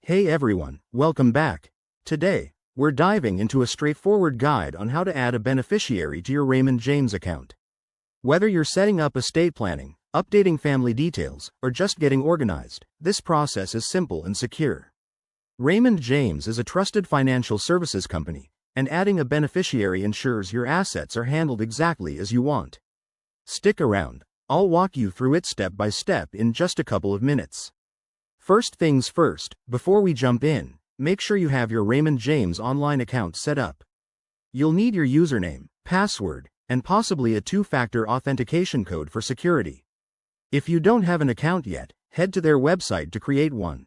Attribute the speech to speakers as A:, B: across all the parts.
A: Hey everyone, welcome back. Today, we're diving into a straightforward guide on how to add a beneficiary to your Raymond James account. Whether you're setting up estate planning, updating family details, or just getting organized, this process is simple and secure. Raymond James is a trusted financial services company, and adding a beneficiary ensures your assets are handled exactly as you want. Stick around, I'll walk you through it step by step in just a couple of minutes. First things first, before we jump in, make sure you have your Raymond James online account set up. You'll need your username, password, and possibly a two-factor authentication code for security. If you don't have an account yet, head to their website to create one.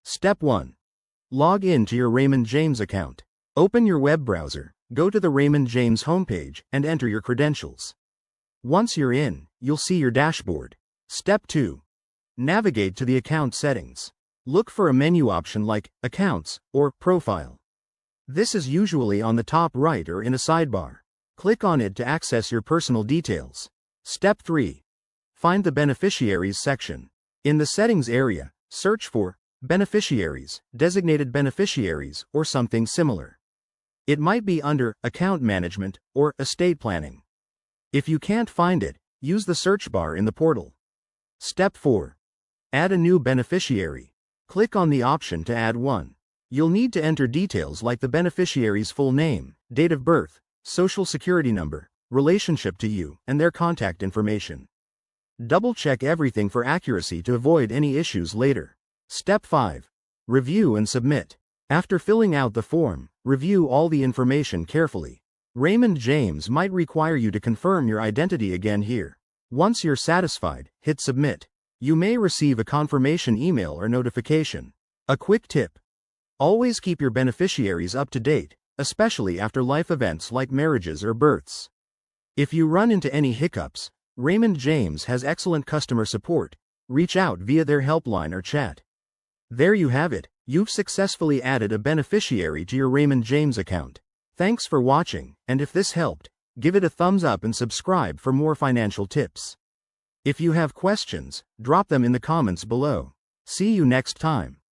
A: Step 1. Log in to your Raymond James account. Open your web browser, go to the Raymond James homepage, and enter your credentials. Once you're in, you'll see your dashboard. Step 2. Navigate to the account settings. Look for a menu option like Accounts or Profile. This is usually on the top right or in a sidebar. Click on it to access your personal details. Step 3. Find the Beneficiaries section. In the Settings area, search for Beneficiaries, Designated Beneficiaries, or something similar. It might be under Account Management or Estate Planning. If you can't find it, use the search bar in the portal. Step 4. Add a new beneficiary. Click on the option to add one. You'll need to enter details like the beneficiary's full name, date of birth, social security number, relationship to you, and their contact information. Double-check everything for accuracy to avoid any issues later. Step 5. Review and submit. After filling out the form, review all the information carefully. Raymond James might require you to confirm your identity again here. Once you're satisfied, hit submit. You may receive a confirmation email or notification. A quick tip. Always keep your beneficiaries up to date, especially after life events like marriages or births. If you run into any hiccups, Raymond James has excellent customer support. Reach out via their helpline or chat. There you have it, you've successfully added a beneficiary to your Raymond James account. Thanks for watching, and if this helped, give it a thumbs up and subscribe for more financial tips. If you have questions, drop them in the comments below. See you next time.